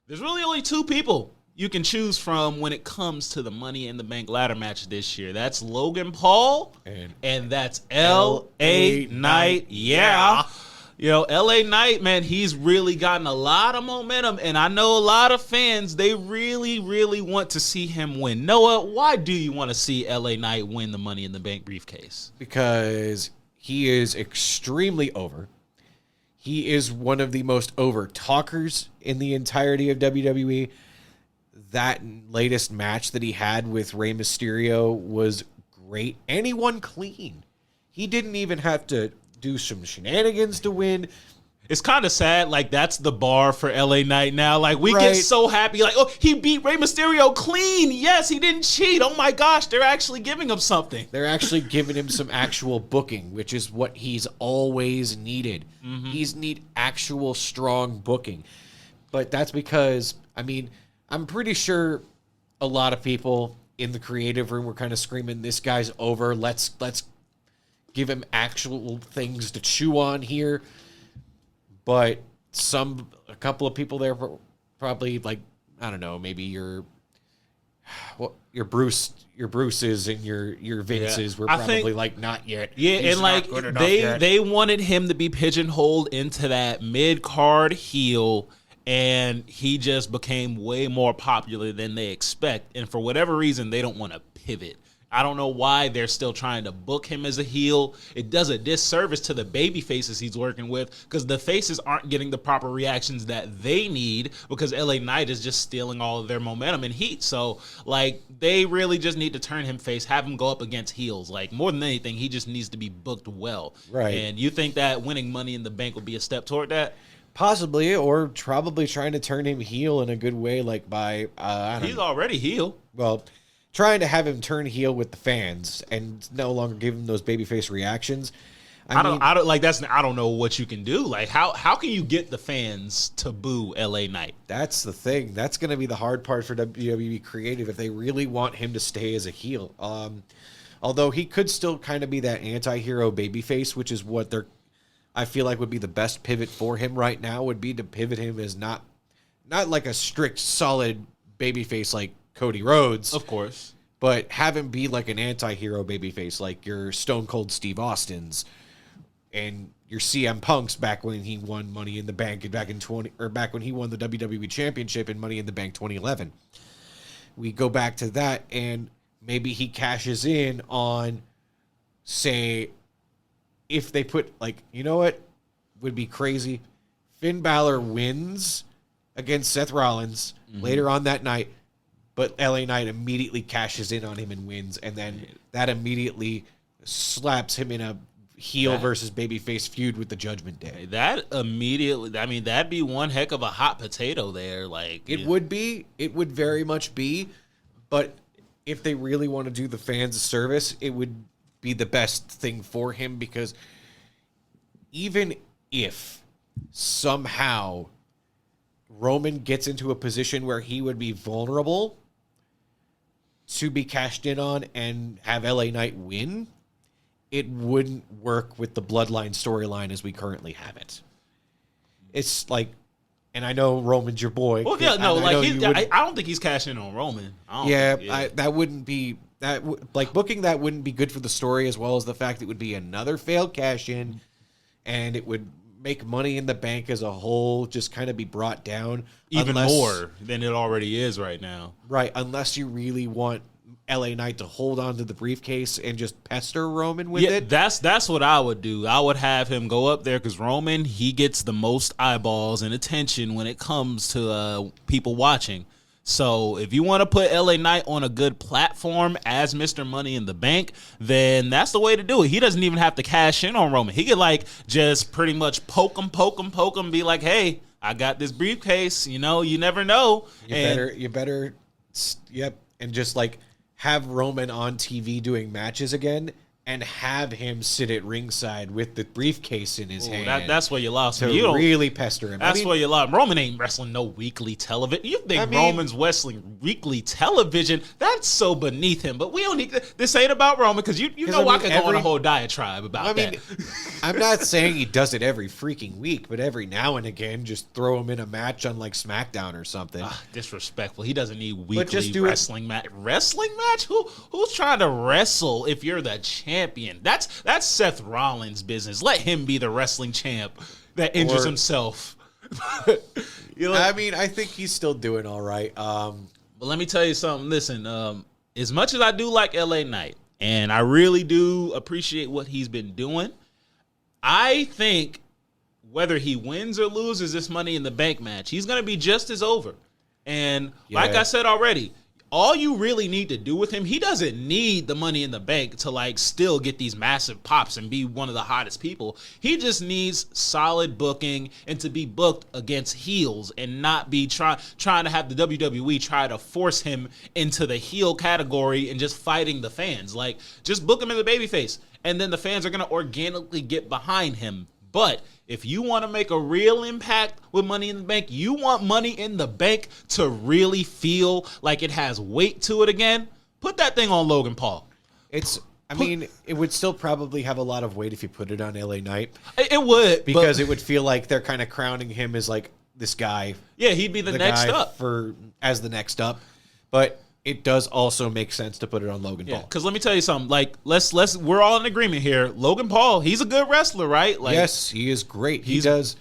There's really only two people you can choose from when it comes to the Money in the Bank ladder match this year. That's Logan Paul and that's L.A. Knight. Yeah. You know, L.A. Knight, man, he's really gotten a lot of momentum, and I know a lot of fans, they really, really want to see him win. Noah, why do you want to see L.A. Knight win the Money in the Bank briefcase? Because he is extremely over. He is one of the most over talkers in the entirety of WWE. That latest match that he had with Rey Mysterio was great, and he won clean. He didn't even have to do some shenanigans to win. It's kind of sad, like, that's the bar for LA Knight now. Like, we get so happy, like, oh, he beat Rey Mysterio clean. Yes, he didn't cheat. Oh, my gosh, they're actually giving him something. They're actually giving him some actual booking, which is what he's always needed. Mm-hmm. He's need actual strong booking. But that's because, I mean, I'm pretty sure a lot of people in the creative room were kind of screaming, this guy's over. Let's give him actual things to chew on here. But a couple of people there were probably like, I don't know, maybe your Bruces and your Vinces were probably like, not yet. Yeah, he's and like they wanted him to be pigeonholed into that mid-card heel, and he just became way more popular than they expect. And for whatever reason, they don't want to pivot. I don't know why they're still trying to book him as a heel. It does a disservice to the baby faces he's working with, because the faces aren't getting the proper reactions that they need, because LA Knight is just stealing all of their momentum and heat. So, like, they really just need to turn him face, have him go up against heels. Like, more than anything, he just needs to be booked well. Right. And you think that winning Money in the Bank would be a step toward that? Possibly, or probably trying to turn him heel in a good way, like by, He's already heel. Well, trying to have him turn heel with the fans and no longer give him those babyface reactions. I don't know what you can do. Like, how can you get the fans to boo LA Knight? That's the thing. That's going to be the hard part for WWE creative if they really want him to stay as a heel. Although he could still kind of be that anti-hero babyface, which is what I feel like would be the best pivot for him right now, would be to pivot him as not like a strict solid babyface like Cody Rhodes, of course, but have him be like an anti-hero babyface, like your Stone Cold Steve Austins and your CM Punks back when he won Money in the Bank back when he won the WWE Championship in Money in the Bank 2011. We go back to that, and maybe he cashes in on, say, if they put, like, you know what would be crazy? Finn Balor wins against Seth Rollins later on that night, but LA Knight immediately cashes in on him and wins, and then that immediately slaps him in a heel versus babyface feud with the Judgment Day. That immediately, I mean, that'd be one heck of a hot potato there. Like, it would be. It would very much be. But if they really want to do the fans a service, it would be the best thing for him, because even if somehow Roman gets into a position where he would be vulnerable to be cashed in on and have LA Knight win, it wouldn't work with the Bloodline storyline as we currently have it. It's like, and I know Roman's your boy. Well, yeah, no, like, I don't think he's cashing in on Roman. That wouldn't be booking that wouldn't be good for the story, as well as the fact it would be another failed cash in, and it would make Money in the Bank as a whole just kind of be brought down even more than it already is right now. Right, unless you really want LA Knight to hold on to the briefcase and just pester Roman with it. That's what I would do. I would have him go up there, because Roman, he gets the most eyeballs and attention when it comes to people watching. So if you want to put LA Knight on a good platform as Mr. Money in the Bank, then that's the way to do it. He doesn't even have to cash in on Roman. He could, like, just pretty much poke him, be like, hey, I got this briefcase. You know, you never know. You better, and just, like, have Roman on TV doing matches again and have him sit at ringside with the briefcase in his hand. That's where you lost to me. You really pester him. That's where you lost. Roman ain't wrestling no weekly television. You think Roman's wrestling weekly television? That's so beneath him. But we don't need this. Ain't about Roman because you know I could go on a whole diatribe about that. I'm not saying he does it every freaking week, but every now and again, just throw him in a match on like SmackDown or something. Disrespectful. He doesn't need weekly wrestling match. Wrestling match? Who's trying to wrestle if you're the champion? That's Seth Rollins' business. Let him be the wrestling champ that injures himself. I think he's still doing all right. But let me tell you something. Listen, as much as I do like LA Knight, and I really do appreciate what he's been doing, I think whether he wins or loses this Money in the Bank match, he's going to be just as over. And like I said already, all you really need to do with him, he doesn't need the Money in the Bank to like still get these massive pops and be one of the hottest people. He just needs solid booking and to be booked against heels and not be trying to have the WWE try to force him into the heel category and just fighting the fans. Like, just book him as a babyface, and then the fans are going to organically get behind him. But if you want to make a real impact with Money in the Bank, you want Money in the Bank to really feel like it has weight to it again, put that thing on Logan Paul. It would still probably have a lot of weight if you put it on LA Knight. It would. Because it would feel like they're kind of crowning him as like this guy. Yeah, he'd be the next up. As the next up. But it does also make sense to put it on Logan Paul. Because let me tell you something. Like, we're all in agreement here. Logan Paul, he's a good wrestler, right? Like, yes, he is great. He does.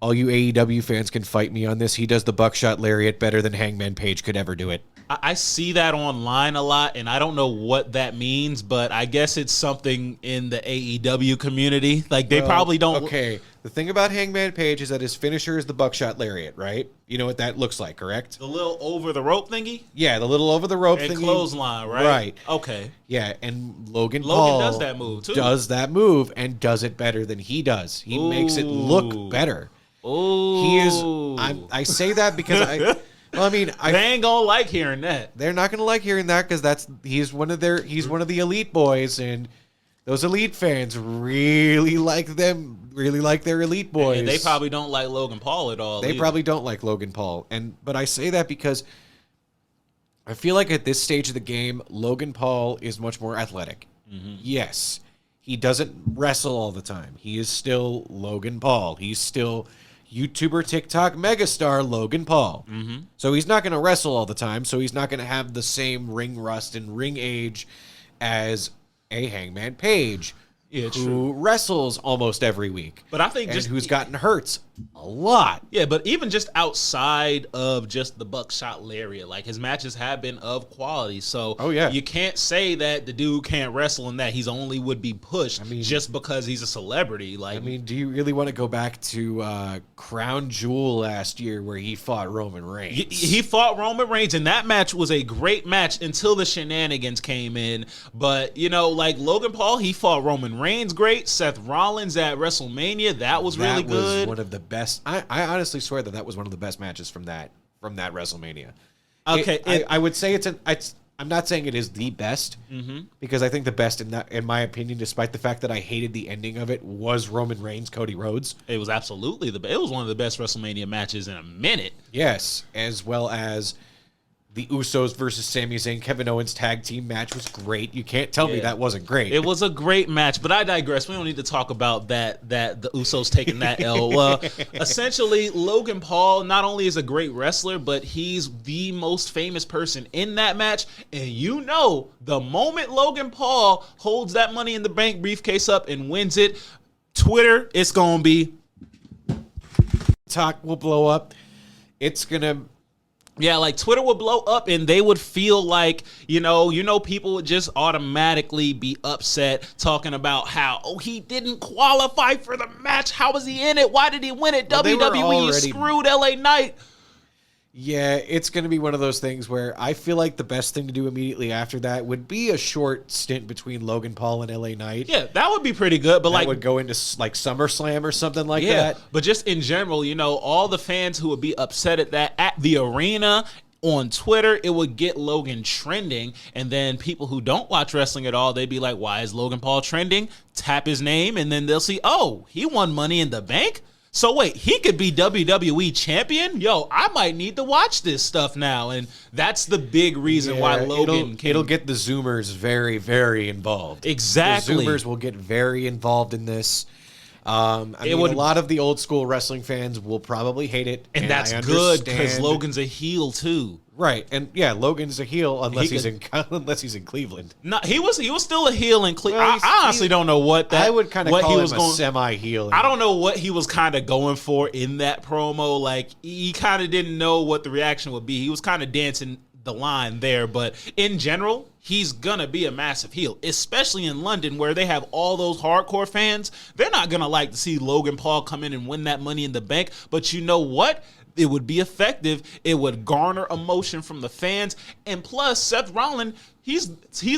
All you AEW fans can fight me on this. He does the buckshot lariat better than Hangman Page could ever do it. I see that online a lot, and I don't know what that means, but I guess it's something in the AEW community. Like, they probably don't. Okay, the thing about Hangman Page is that his finisher is the buckshot lariat, right? You know what that looks like, correct? The little over the rope thingy? Yeah, the little over the rope thingy. And clothesline, right? Right. Okay. Yeah, and Logan Paul does that move, too. Does that move and does it better than he does. He makes it look better. Ooh. He is. I say that because they ain't gonna like hearing that. They're not gonna like hearing that because he's one of the elite boys, and those elite fans really like their elite boys. And they probably don't like Logan Paul at all. They probably don't like Logan Paul, but I say that because I feel like at this stage of the game, Logan Paul is much more athletic. Mm-hmm. Yes, he doesn't wrestle all the time. He is still Logan Paul. He's still YouTuber, TikTok megastar Logan Paul. Mm-hmm. So he's not going to wrestle all the time. So he's not going to have the same ring rust and ring age as a Hangman Page, who wrestles almost every week. But I think who's gotten hurt a lot. Yeah, but even just outside of just the buckshot lariat, like his matches have been of quality. So you can't say that the dude can't wrestle and that he's only would be pushed just because he's a celebrity. Like, do you really want to go back to Crown Jewel last year where he fought Roman Reigns? He fought Roman Reigns, and that match was a great match until the shenanigans came in. But, like Logan Paul, he fought Roman Reigns great. Seth Rollins at WrestleMania, that was really good. That was one of the best. I honestly swear that was one of the best matches from that WrestleMania. Okay, I would say I'm not saying it is the best, because I think the best in my opinion, despite the fact that I hated the ending of it, was Roman Reigns Cody Rhodes. It was absolutely it was one of the best WrestleMania matches in a minute. Yes, as well as the Usos versus Sami Zayn, Kevin Owens tag team match was great. You can't tell me that wasn't great. It was a great match, but I digress. We don't need to talk about that the Usos taking that L. Essentially, Logan Paul not only is a great wrestler, but he's the most famous person in that match. And the moment Logan Paul holds that Money in the Bank briefcase up and wins it, Twitter, it's going to be... Talk will blow up. It's going to... Yeah, like Twitter would blow up and they would feel like, people would just automatically be upset talking about how, he didn't qualify for the match. How was he in it? Why did he win it? Well, WWE screwed LA Knight. Yeah, it's going to be one of those things where I feel like the best thing to do immediately after that would be a short stint between Logan Paul and LA Knight. Yeah, that would be pretty good. But that would go into like SummerSlam or something like that. But just in general, all the fans who would be upset at that at the arena on Twitter, it would get Logan trending, and then people who don't watch wrestling at all, they'd be like, why is Logan Paul trending? Tap his name, and then they'll see, oh, he won Money in the Bank? So wait, he could be WWE champion? Yo, I might need to watch this stuff now, and that's the big reason why Logan it'll get the Zoomers very, very involved. Exactly. The Zoomers will get very involved in this. A lot of the old school wrestling fans will probably hate it, and that's good because Logan's a heel too, right? And yeah, Logan's a heel unless he's in Cleveland. No, he was still a heel in Cleveland. Well, I honestly don't know what that. I would kind of call him a semi-heel. I don't know what he was kind of going for in that promo. Like he kind of didn't know what the reaction would be. He was kind of dancing the line there, but in general, he's gonna be a massive heel, especially in London where they have all those hardcore fans. They're not gonna like to see Logan Paul come in and win that Money in the Bank, but you know what? It would be effective. It would garner emotion from the fans, and plus Seth Rollins, he's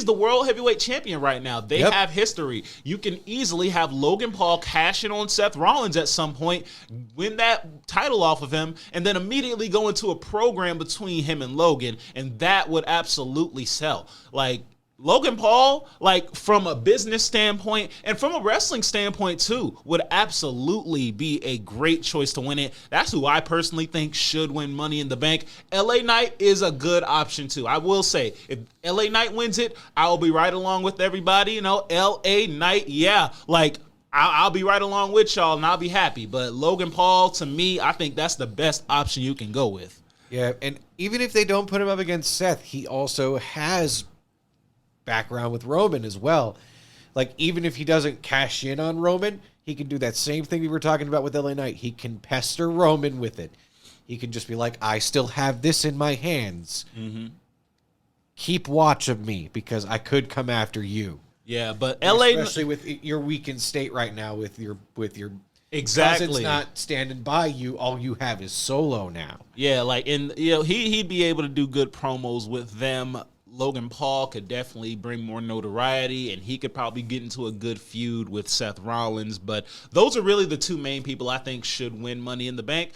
the world heavyweight champion right now. They have history. You can easily have Logan Paul cash in on Seth Rollins at some point, win that title off of him, and then immediately go into a program between him and Logan, and that would absolutely sell. Like Logan Paul, like from a business standpoint and from a wrestling standpoint too, would absolutely be a great choice to win it. That's who I personally think should win Money in the Bank. LA Knight is a good option too. I will say, if LA Knight wins it, I'll be right along with everybody. You know, LA Knight, yeah, like I'll be right along with y'all and I'll be happy. But Logan Paul, to me, I think that's the best option you can go with. Yeah, and even if they don't put him up against Seth, he also has background with Roman as well. Like, even if he doesn't cash in on Roman, he can do that same thing we were talking about with LA Knight. He can pester Roman with it. He can just be like, I still have this in my hands. Mm-hmm. Keep watch of me because I could come after you. Yeah, but LA, especially with your weakened state right now, with your exactly cousins not standing by you, all you have is Solo now. Yeah, like, and you know, he'd be able to do good promos with them. Logan Paul could definitely bring more notoriety, and he could probably get into a good feud with Seth Rollins. But those are really the two main people I think should win Money in the Bank.